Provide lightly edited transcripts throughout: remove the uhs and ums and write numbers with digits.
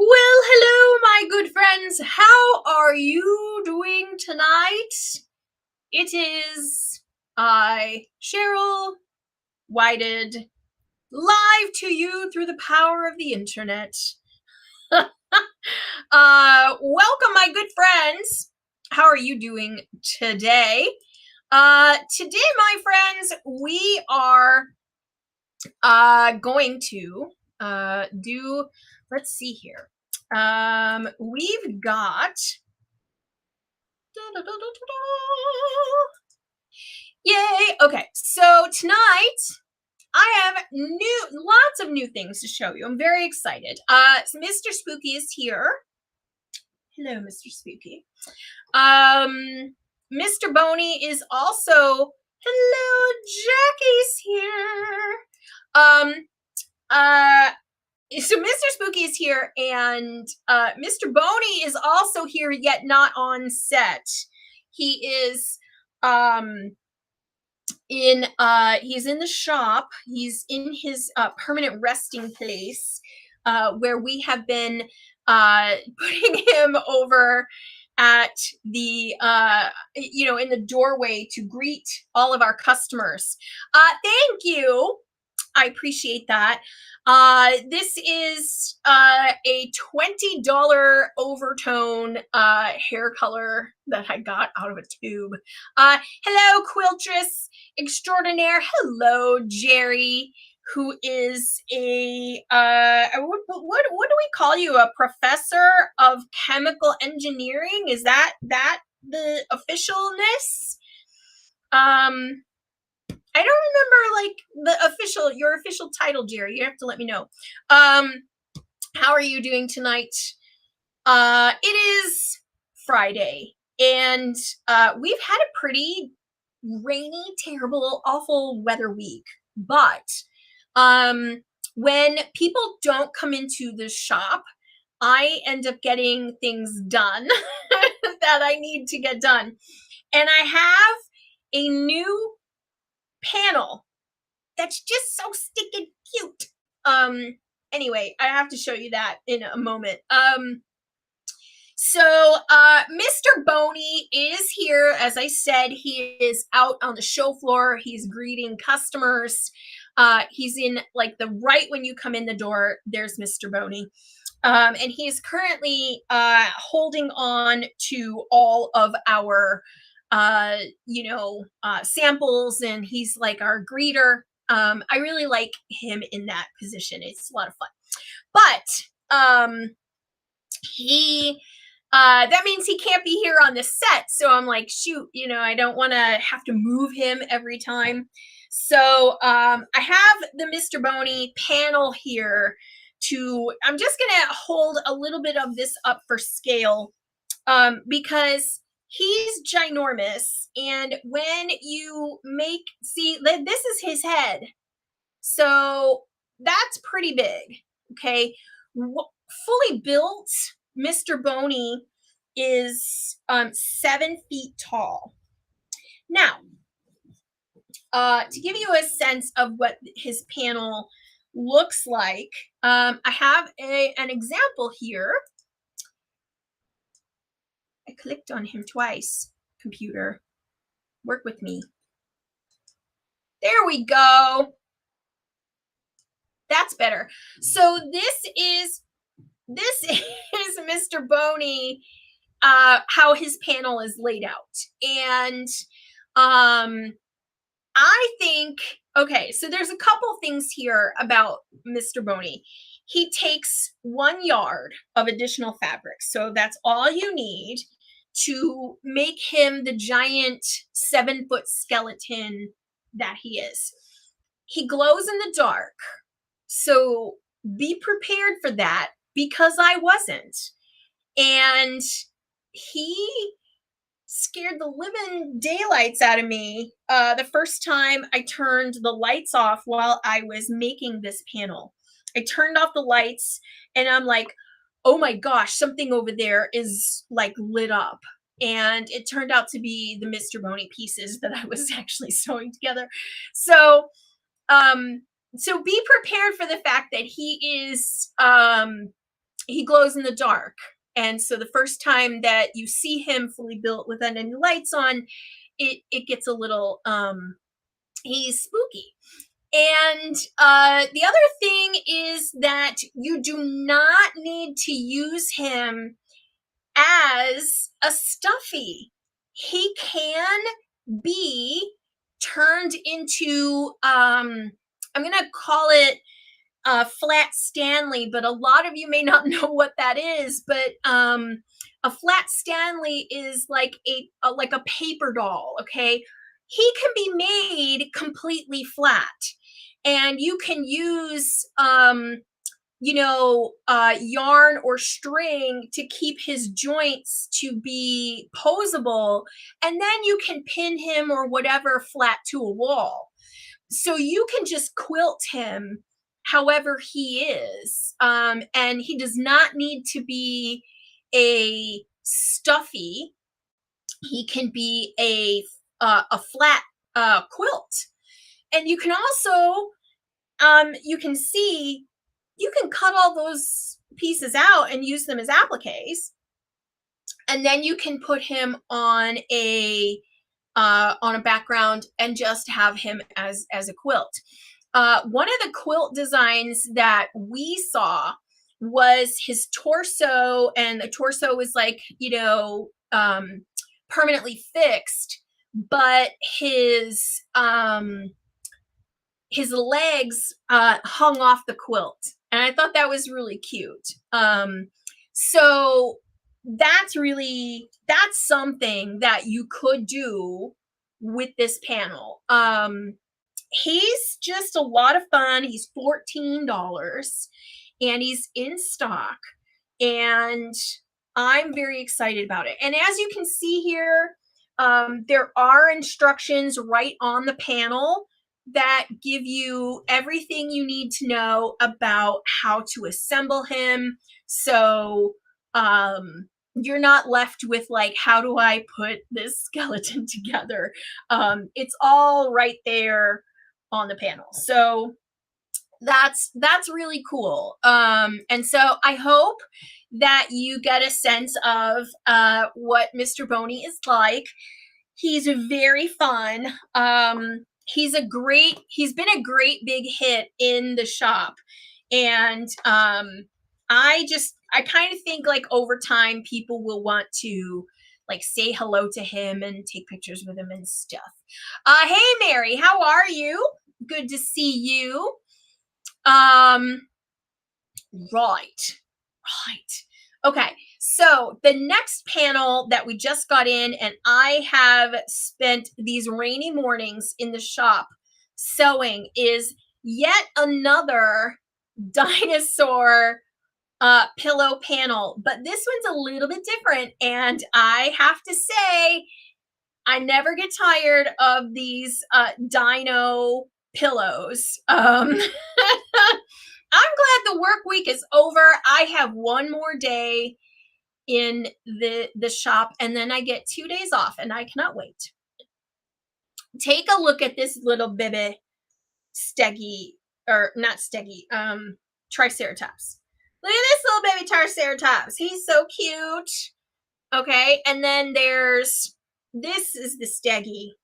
Well, hello, my good friends. How are you doing tonight? It is I, Cheryl, Whited, live to you through the power of the internet. Welcome, my good friends. How are you doing today? Today, my friends, we are going to do. Let's see here. We've got. Yay! Okay, so tonight I have lots of new things to show you. I'm very excited. So Mr. Spooky is here. Hello, Mr. Spooky. Mr. Boney is also. Hello, Jackie's here. So Mr. Spooky is here, and Mr. Boney is also here, yet not on set. He is he's in the shop. He's in his permanent resting place, where we have been putting him over at the in the doorway to greet all of our customers. Thank you. I appreciate that. This is a $20 overtone hair color that I got out of a tube. Hello, Quiltress extraordinaire. Hello, Jerry, who is a what do we call you? A professor of chemical engineering? Is that the officialness? I don't remember your official title, Jerry. You have to let me know. How are you doing tonight? It is Friday, and we've had a pretty rainy, terrible, awful weather week. But when people don't come into the shop, I end up getting things done that I need to get done. And I have a new panel that's just so stinking cute. Anyway, I have to show you that in a moment. So Mr. Boney is here. As I said, he is out on the show floor. He's greeting customers. He's in like the right when you come in the door, there's Mr. Boney. And he is currently holding on to all of our samples, and he's like our greeter. I really like him in that position. It's a lot of fun. But he that means he can't be here on the set. So I'm like, shoot, I don't want to have to move him every time. So I have the Mr. Boney panel here I'm just gonna hold a little bit of this up for scale because he's ginormous. And when you see, this is his head. So that's pretty big, okay? Fully built, Mr. Boney is 7 feet tall. Now, to give you a sense of what his panel looks like, I have an example here. I clicked on him twice. Computer, work with me. There we go. That's better. So this is Mr. Boney, how his panel is laid out. And I think, okay, so there's a couple things here about Mr. Boney. He takes 1 yard of additional fabric. So that's all you need to make him the giant 7-foot skeleton that he is. He glows in the dark. So be prepared for that, because I wasn't. And he scared the living daylights out of me the first time I turned the lights off while I was making this panel. I turned off the lights and I'm like, oh my gosh, something over there is like lit up. And it turned out to be the Mr. Boney pieces that I was actually sewing together. So be prepared for the fact that he is he glows in the dark. And so the first time that you see him fully built without any lights on, it gets a little he's spooky. And the other thing is that you do not need to use him as a stuffy. He can be turned into I'm gonna call it Flat Stanley, but a lot of you may not know what that is. But a Flat Stanley is like a paper doll. Okay, he can be made completely flat, and you can use yarn or string to keep his joints to be posable, and then you can pin him or whatever flat to a wall. So you can just quilt him however he is. And he does not need to be a stuffy. He can be a flat quilt. And you can also, you can see, you can cut all those pieces out and use them as appliques. And then you can put him on a background and just have him as a quilt. One of the quilt designs that we saw was his torso, and the torso was like, permanently fixed, but his legs hung off the quilt. And I thought that was really cute. So that's something that you could do with this panel. He's just a lot of fun. He's $14 and he's in stock, and I'm very excited about it. And as you can see here, there are instructions right on the panel that give you everything you need to know about how to assemble him. So you're not left with like, how do I put this skeleton together? It's all right there on the panel. So that's really cool. And so I hope that you get a sense of what Mr. Boney is like. He's very fun. He's been a great big hit in the shop. And I kind of think like over time people will want to like say hello to him and take pictures with him and stuff. Hey Mary, how are you? Good to see you. Right. Okay, so the next panel that we just got in, and I have spent these rainy mornings in the shop sewing, is yet another dinosaur pillow panel. But this one's a little bit different, and I have to say, I never get tired of these dino pillows. I'm glad the work week is over. I have one more day in the shop, and then I get 2 days off, and I cannot wait. Take a look at this little baby stegi, or not stegi, triceratops. Look at this little baby triceratops. He's so cute. Okay, and then this is the stegi.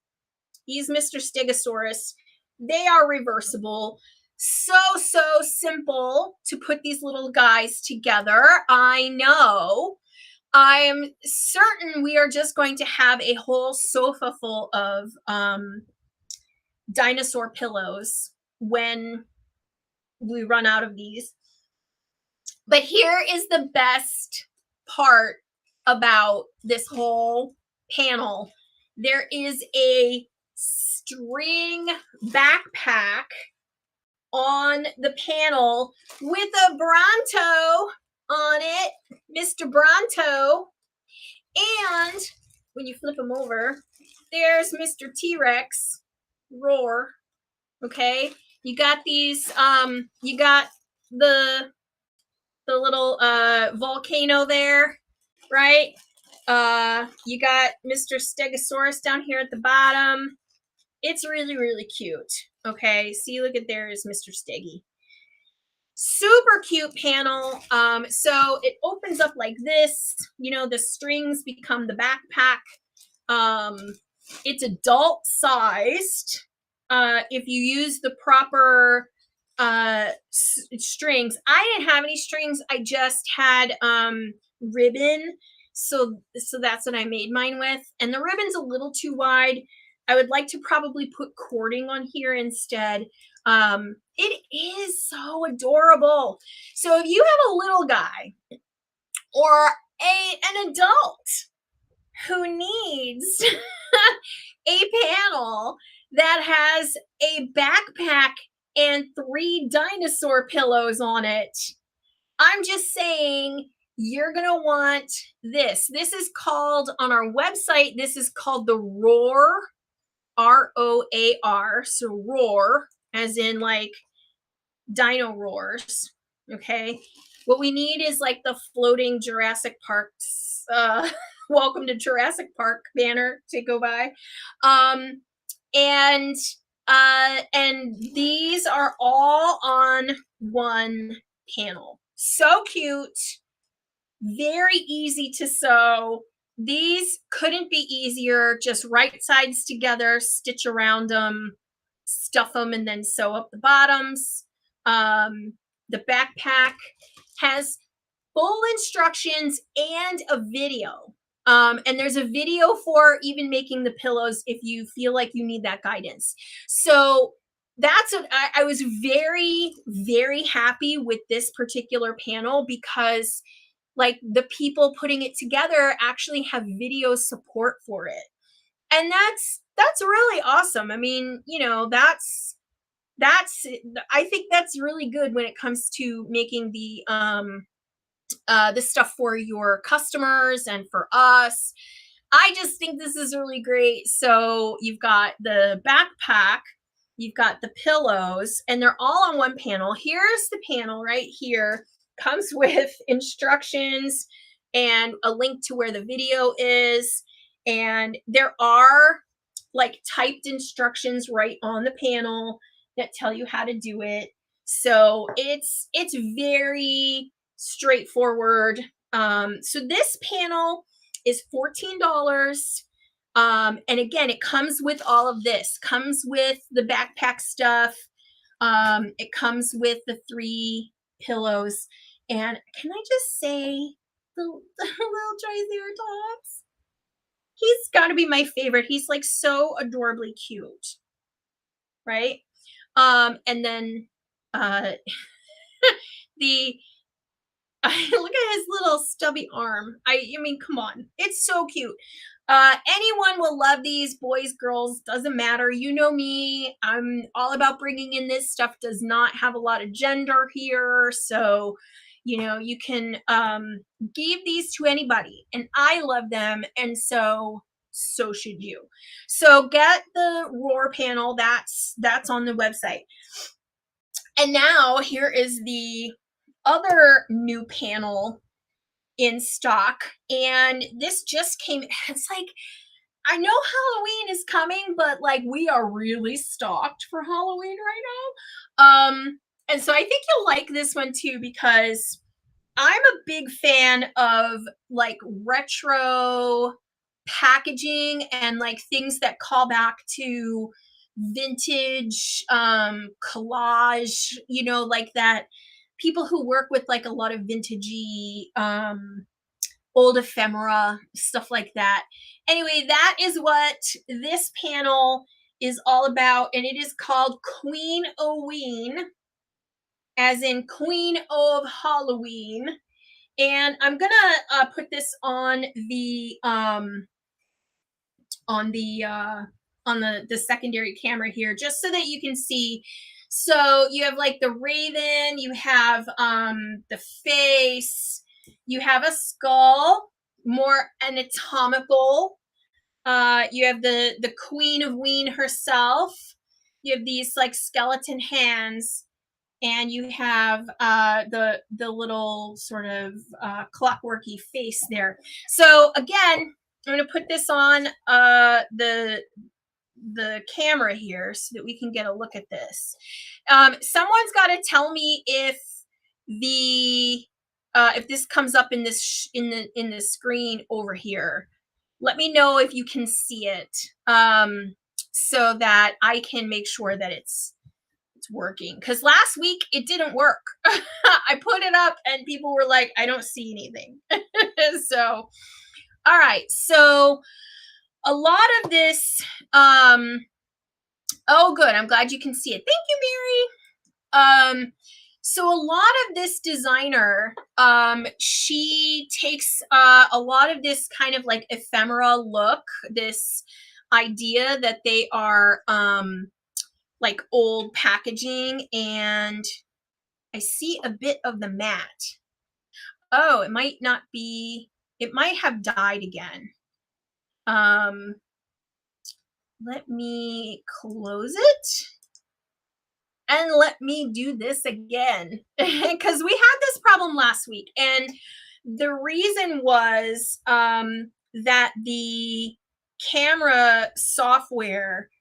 He's Mr. Stegosaurus. They are reversible. So simple to put these little guys together. I know. I'm certain we are just going to have a whole sofa full of dinosaur pillows when we run out of these. But here is the best part about this whole panel. There is a string backpack on the panel with a Bronto on it, Mr. Bronto. And when you flip him over, there's Mr. T-Rex Roar. Okay, you got these, you got the little volcano there, right? You got Mr. Stegosaurus down here at the bottom. It's really cute. Okay, see, look at there is Mr. Steggy. Super cute panel. So it opens up like this. You know, the strings become the backpack. Um, it's adult sized. If you use the proper strings. I didn't have any strings. I just had ribbon. So that's what I made mine with. And the ribbon's a little too wide. I would like to probably put cording on here instead. It is so adorable. So if you have a little guy or an adult who needs a panel that has a backpack and 3 dinosaur pillows on it, I'm just saying you're going to want this. This is called, on our website, this is called the Roar, ROAR. So roar, as in like dino roars. Okay. What we need is like the floating Jurassic Park's welcome to Jurassic Park banner to go by. And these are all on one panel. So cute, very easy to sew. These couldn't be easier. Just right sides together, stitch around them, stuff them, and then sew up the bottoms. The backpack has full instructions and a video. And there's a video for even making the pillows if you feel like you need that guidance. So that's what I was very, very happy with this particular panel, because like the people putting it together actually have video support for it. And that's really awesome. I mean, you know, that's I think that's really good when it comes to making the stuff for your customers and for us. I just think this is really great. So you've got the backpack, you've got the pillows, and they're all on one panel. Here's the panel right here. Comes with instructions and a link to where the video is. And there are like typed instructions right on the panel that tell you how to do it. So it's very straightforward. So this panel is $14. And again, it comes with all of this. Comes with the backpack stuff. It comes with the 3 pillows. And can I just say, the little Triceratops? He's got to be my favorite. He's like so adorably cute, right? And then the look at his little stubby arm. I mean, come on, it's so cute. Anyone will love these, boys, girls, doesn't matter. You know me, I'm all about bringing in this stuff. Does not have a lot of gender here, so you know you can give these to anybody, and I love them, and so should you. So get the Roar panel. That's on the website. And now here is the other new panel in stock, and this just came. It's like, I know Halloween is coming, but like we are really stocked for Halloween right now. And so I think you'll like this one too, because I'm a big fan of like retro packaging and like things that call back to vintage collage, you know, like that. People who work with like a lot of vintagey old ephemera, stuff like that. Anyway, that is what this panel is all about, and it is called Queen Oween, as in Queen of Halloween. And I'm gonna put this on the secondary camera here, just so that you can see. So you have like the raven, you have the face, you have a skull, more anatomical. You have the Queen of Ween herself. You have these like skeleton hands, and you have the little sort of clockworky face there. So again, I'm going to put this on the camera here so that we can get a look at this. Someone's got to tell me if the if this comes up in this in the screen over here, let me know if you can see it, so that I can make sure that it's working. Because last week it didn't work. I put it up and people were like, I don't see anything. So, all right. So a lot of this, oh, good. I'm glad you can see it. Thank you, Mary. So a lot of this designer, she takes a lot of this kind of like ephemera look, this idea that they are like old packaging, and I see a bit of the mat. Oh, it might not be, it might have died again. Um, let me close it and let me do this again because we had this problem last week. And the reason was that the camera software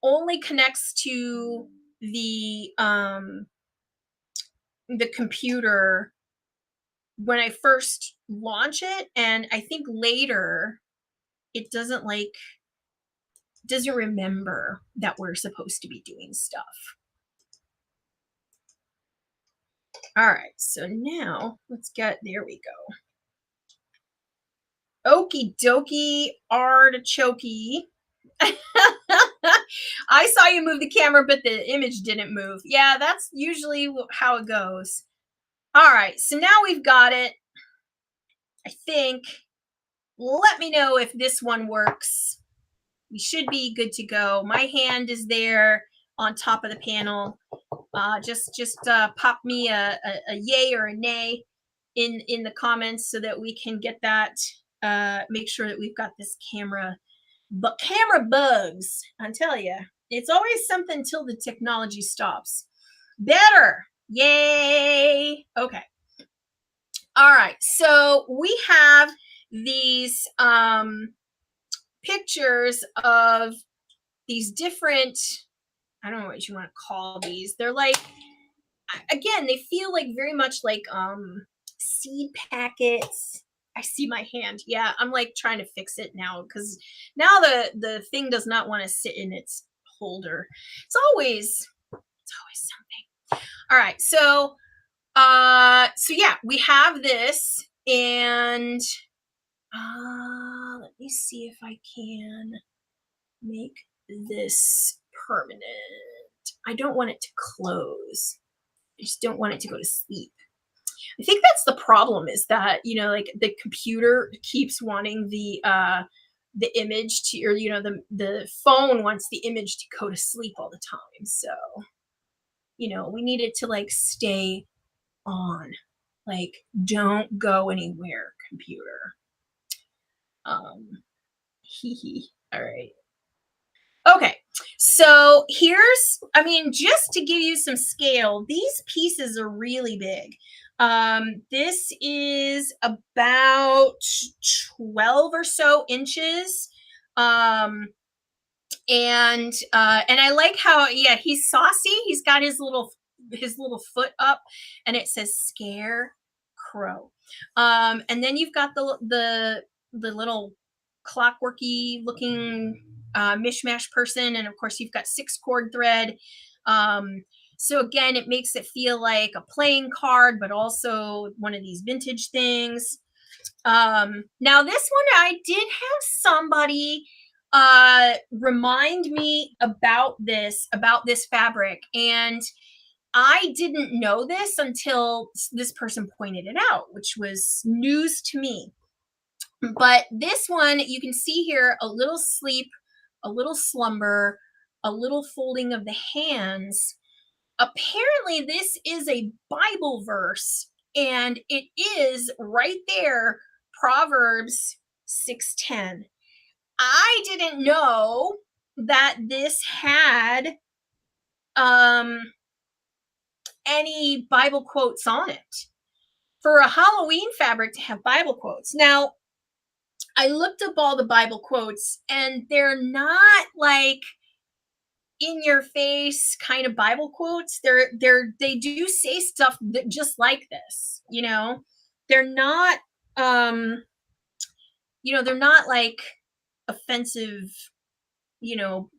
only connects to the computer when I first launch it, and I think later it doesn't remember that we're supposed to be doing stuff. All right, so now let's get, there we go. Okie dokie artichokey. I saw you move the camera, but the image didn't move. Yeah, that's usually how it goes. All right, so now we've got it, I think. Let me know if this one works. We should be good to go. My hand is there on top of the panel. Just pop me a yay or a nay in the comments so that we can get that. Make sure that we've got this camera, but camera bugs. I tell you, it's always something till the technology stops. Better, yay. Okay. All right. So we have these pictures of these different, I don't know what you want to call these. They're like, again, they feel like very much like seed packets. I see my hand. Yeah, I'm like trying to fix it now because now the thing does not want to sit in its holder. It's always something. All right, so yeah, we have this, and let me see if I can make this permanent. I don't want it to close. I just don't want it to go to sleep. I think that's the problem, is that, like the computer keeps wanting the image to, or the phone wants the image to go to sleep all the time. So, we need it to like stay on. Like, don't go anywhere, computer. Hee hee. All right. Okay, so just to give you some scale, these pieces are really big. This is about 12 or so inches. And I like how, yeah, he's saucy. He's got his little foot up, and it says scare crow. And then you've got the little clockworky looking mishmash person, and of course you've got 6 cord thread. So again, it makes it feel like a playing card, but also one of these vintage things. Now this one, I did have somebody remind me about this fabric, and I didn't know this until this person pointed it out, which was news to me. But this one, you can see here a little sleep, a little slumber, a little folding of the hands. Apparently this is a Bible verse, and it is right there, Proverbs 6:10. I didn't know that this had any Bible quotes on it. For a Halloween fabric to have Bible quotes. Now, I looked up all the Bible quotes, and they're not like in your face kind of Bible quotes. They do say stuff that just like this, you know. They're not um they're not like offensive, you know,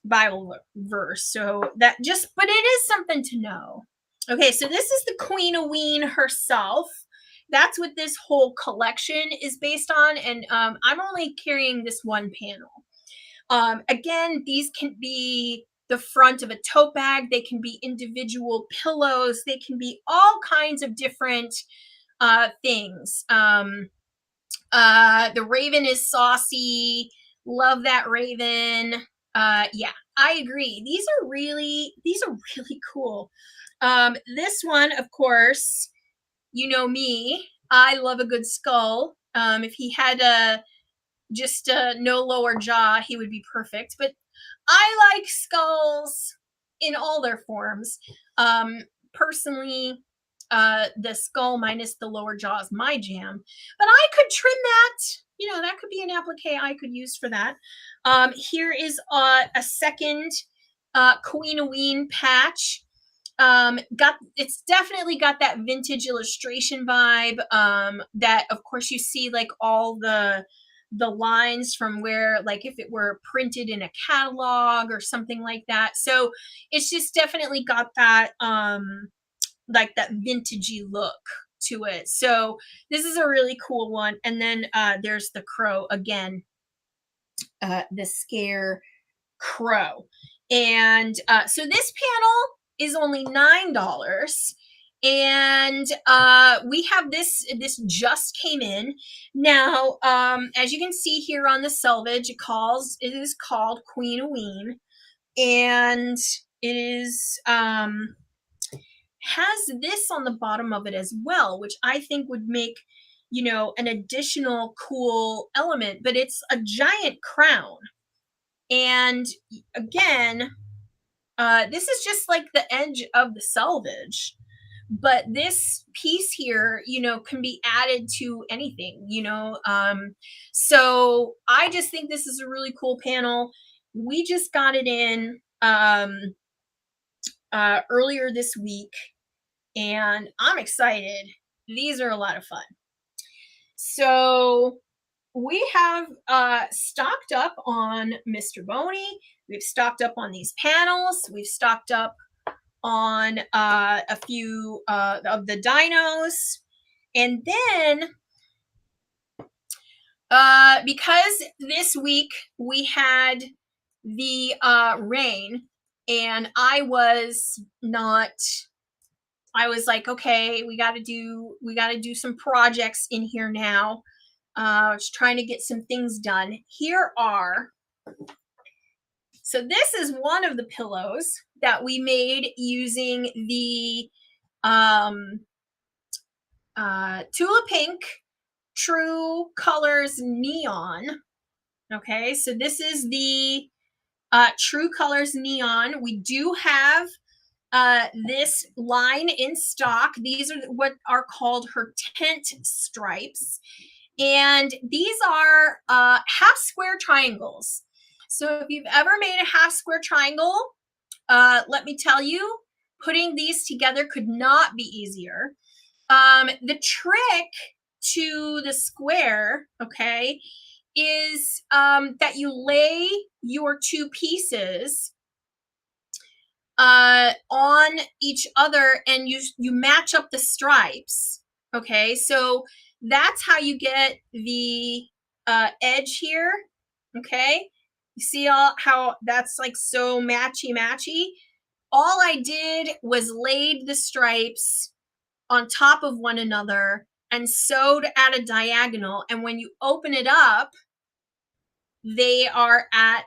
verse. So that just, but it is something to know. Okay, so this is the Queen of Ween herself. That's what this whole collection is based on, and I'm only carrying this one panel. Again, these can be the front of a tote bag. They can be individual pillows. They can be all kinds of different things. The raven is saucy. Love that raven. Yeah, I agree. These are really cool. This one, of course, you know me. I love a good skull. If he had just no lower jaw, he would be perfect. But I like skulls in all their forms. Personally, the skull minus the lower jaw is my jam. But I could trim that. You know, that could be an applique I could use for that. Here is a second Queen of Ween patch. Got, it's definitely got that vintage illustration vibe. That of course you see like all the lines from where, like if it were printed in a catalog or something like that. So it's just definitely got that like that vintagey look to it. So this is a really cool one. And then there's the crow again, the scare crow. And so this panel is only $9. And we have this just came in now. As you can see here on the selvage, it is called Queen of Ween, and it is has this on the bottom of it as well, which I think would make, you know, an additional cool element. But it's a giant crown. And again, this is just like the edge of the selvage. But this piece here, you know, can be added to anything, you know. So I just think this is a really cool panel. We just got it in earlier this week, and I'm excited. These are a lot of fun. So we have stocked up on Mr. Boney. We've stocked up on these panels. We've stocked up on a few of the dinos. And then, because this week we had the rain, and I was like, okay, we got to do some projects in here now. Just trying to get some things done. So this is one of the pillows that we made using the Tula Pink True Colors Neon. Okay, so this is the True Colors Neon. We do have this line in stock. These are what are called her tent stripes. And these are half square triangles. So if you've ever made a half square triangle, let me tell you, putting these together could not be easier. The trick to the square, okay, is that you lay your two pieces on each other, and you match up the stripes. Okay, so that's how you get the edge here. Okay, you see how that's like so matchy. All I did was laid the stripes on top of one another and sewed at a diagonal, and when you open it up, they are at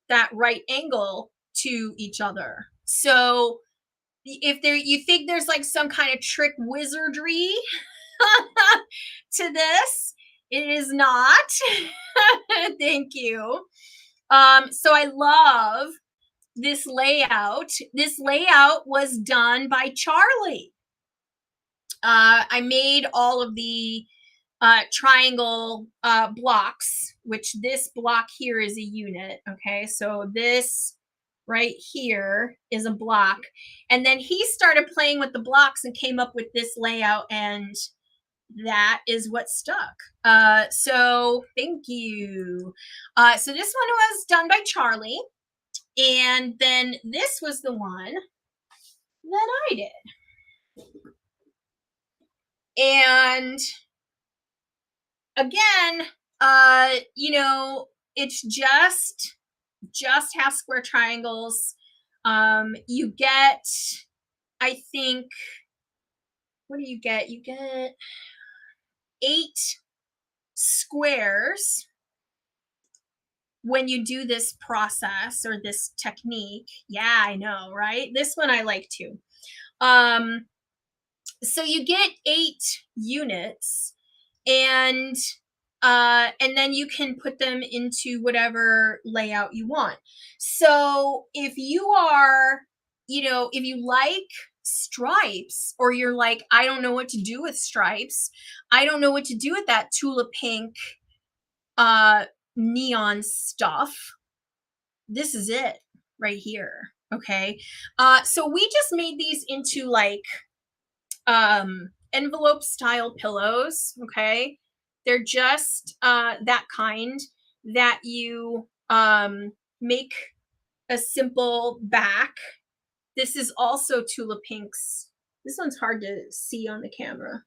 that right angle to each other. So if you think there's like some kind of trick wizardry to this, it is not. Thank you. So I love this layout. This layout was done by Charlie. I made all of the triangle blocks, which this block here is a unit. Okay, so this right here is a block. And then he started playing with the blocks and came up with this layout, and that is what stuck. So thank you. So this one was done by Charlie. And then this was the one that I did. And again, you know, it's just half square triangles. You get, I think, what do you get? You get 8 squares when you do this process or this technique. Yeah, I know, right? This one I like too. So you get 8 units, and then you can put them into whatever layout you want. So if you are, you know, if you like stripes, or you're like, I don't know what to do with stripes, I don't know what to do with that tulip pink neon stuff, this is it right here. Okay, so we just made these into like envelope style pillows. Okay, they're just that kind that you make a simple back. This is also tulip pinks. This one's hard to see on the camera.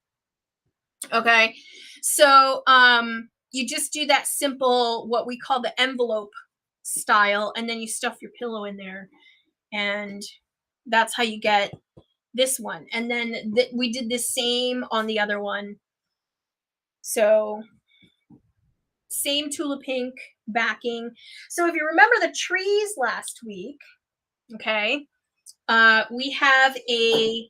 Okay, so you just do that simple, what we call the envelope style, and then you stuff your pillow in there, and that's how you get this one. And then we did the same on the other one. So same tulip pink backing. So if you remember the trees last week, okay, we have a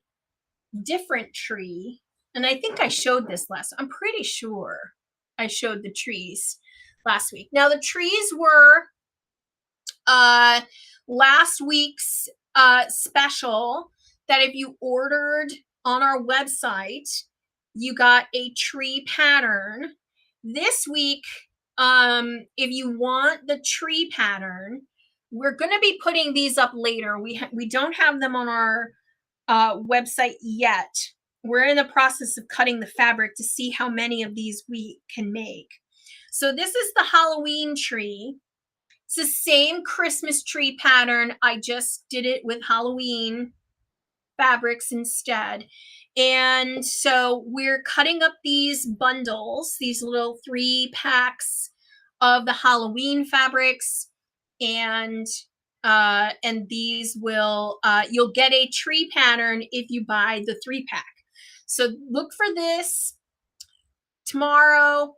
different tree. And I think I showed this last, I'm pretty sure I showed the trees last week. Now the trees were last week's special, that if you ordered on our website, you got a tree pattern. This week, if you want the tree pattern, we're going to be putting these up later. We don't have them on our website yet. We're in the process of cutting the fabric to see how many of these we can make. So this is the Halloween tree. It's the same Christmas tree pattern. I just did it with Halloween fabrics instead. And so we're cutting up these bundles, these little 3 packs of the Halloween fabrics, and these will you'll get a tree pattern if you buy the 3-pack. So look for this tomorrow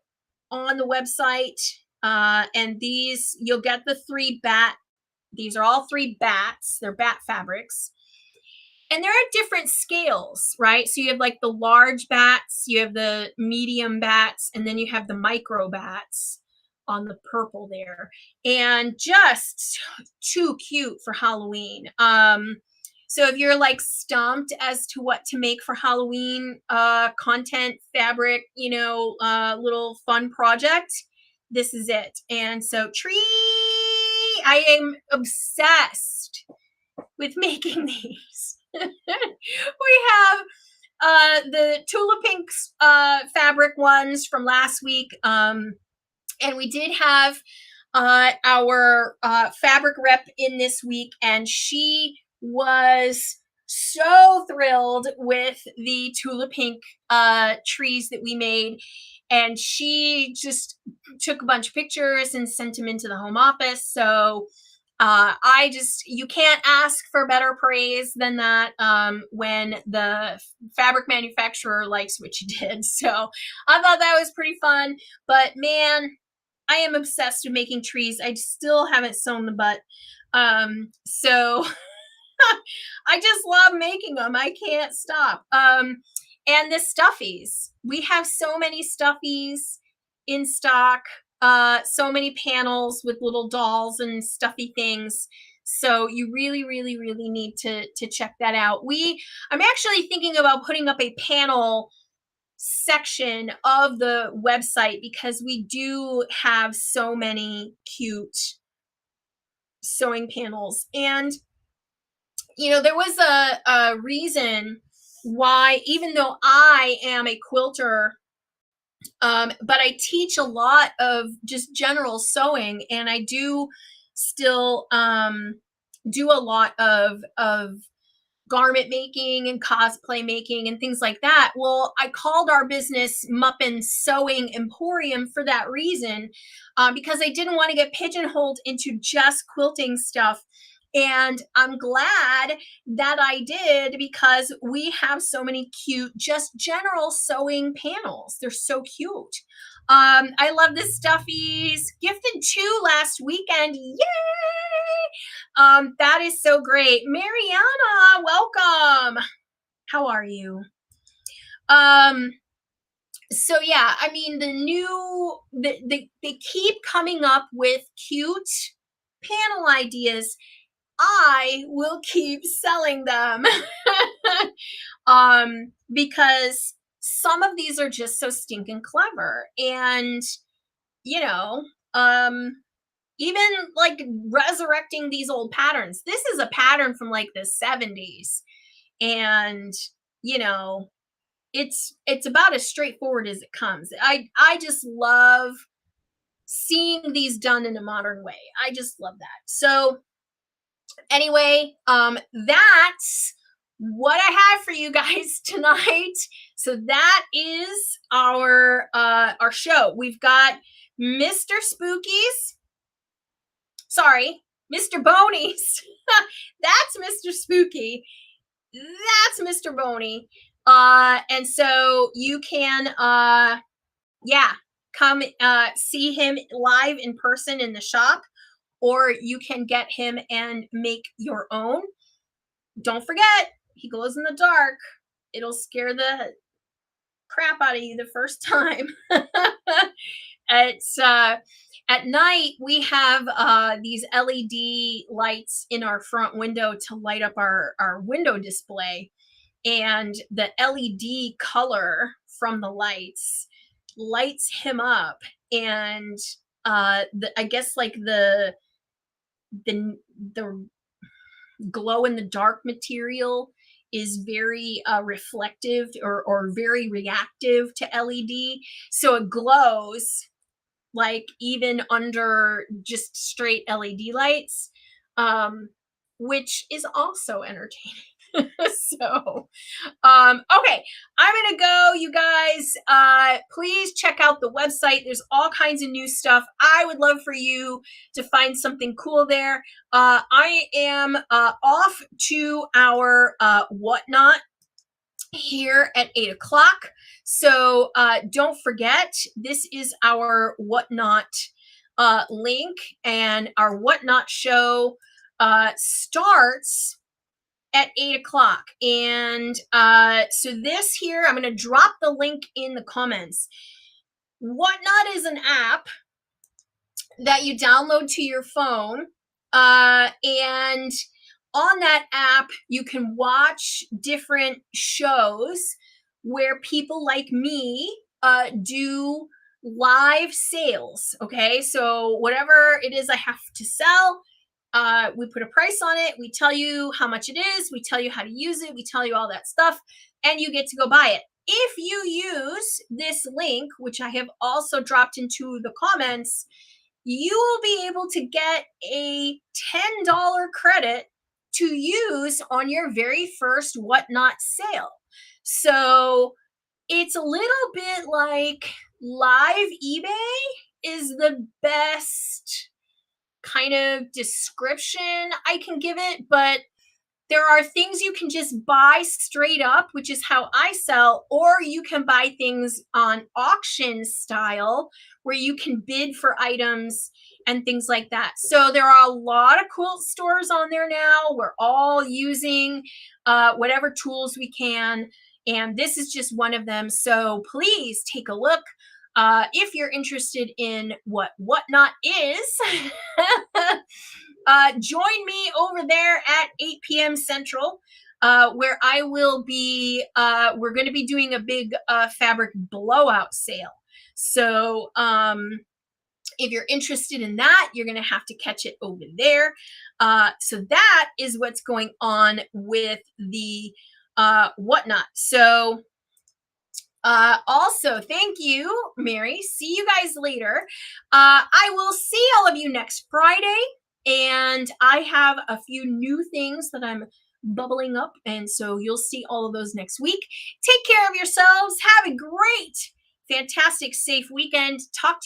on the website, and these, you'll get the 3 bat. These are all 3 bats. They're bat fabrics. And there are different scales, right? So you have like the large bats, you have the medium bats, and then you have the micro bats on the purple there. And just too cute for Halloween. So if you're like stumped as to what to make for Halloween content, fabric, you know, little fun project, this is it. And so I am obsessed with making these. We have the tulip pink fabric ones from last week, and we did have our fabric rep in this week, and she was so thrilled with the tulip pink trees that we made, and she just took a bunch of pictures and sent them into the home office. So you can't ask for better praise than that when the fabric manufacturer likes what you did. So I thought that was pretty fun. But man, I am obsessed with making trees. I still haven't sewn the butt. So I just love making them. I can't stop. And the stuffies. We have so many stuffies in stock. So many panels with little dolls and stuffy things. So you really, really, really need to check that out. I'm actually thinking about putting up a panel section of the website because we do have so many cute sewing panels. And there was a reason why, even though I am a quilter, but I teach a lot of just general sewing, and I do still do a lot of garment making and cosplay making and things like that. Well, I called our business Muppin Sewing Emporium for that reason, because I didn't want to get pigeonholed into just quilting stuff. And I'm glad that I did, because we have so many cute, just general sewing panels. They're so cute. I love the stuffies. Gifted 2 last weekend. Yay! That is so great. Mariana, welcome. How are you? So yeah, I mean, they keep coming up with cute panel ideas. I will keep selling them. Because some of these are just so stinking clever. And, you know, even like resurrecting these old patterns. This is a pattern from like the 70s. And, it's about as straightforward as it comes. I just love seeing these done in a modern way. I just love that. So anyway, that's what I have for you guys tonight. So that is our show. We've got Mr. Spookies. Sorry, Mr. Boney's. That's Mr. Spooky. That's Mr. Boney. And so you can come see him live in person in the shop, or you can get him and make your own. Don't forget, he glows in the dark. It'll scare the crap out of you the first time. It's at night, we have these LED lights in our front window to light up our window display. And the LED color from the lights lights him up. And I guess like the glow in the dark material is very reflective or very reactive to LED. So it glows like even under just straight LED lights, which is also entertaining. So, okay, I'm gonna go, you guys. Please check out the website. There's all kinds of new stuff. I would love for you to find something cool there. I am off to our whatnot here at 8 o'clock. So don't forget, this is our whatnot link, and our whatnot show starts at 8 o'clock. And so this here, I'm going to drop the link in the comments. Whatnot is an app that you download to your phone, and on that app, you can watch different shows where people like me do live sales. Okay, so whatever it is I have to sell, we put a price on it. We tell you how much it is. We tell you how to use it. We tell you all that stuff, and you get to go buy it. If you use this link, which I have also dropped into the comments, you will be able to get a $10 credit to use on your very first whatnot sale. So it's a little bit like live eBay is the best kind of description I can give it, but there are things you can just buy straight up, which is how I sell, or you can buy things on auction style where you can bid for items and things like that. So there are a lot of quilt stores on there now. We're all using whatever tools we can, and this is just one of them. So please take a look. If you're interested in what whatnot is, join me over there at 8 p.m. Central. where I will be, we're going to be doing a big fabric blowout sale. So if you're interested in that, you're going to have to catch it over there. So that is what's going on with the whatnot. So also, thank you, Mary. See you guys later. I will see all of you next Friday. And I have a few new things that I'm bubbling up. And so you'll see all of those next week. Take care of yourselves. Have a great, fantastic, safe weekend. Talk to you.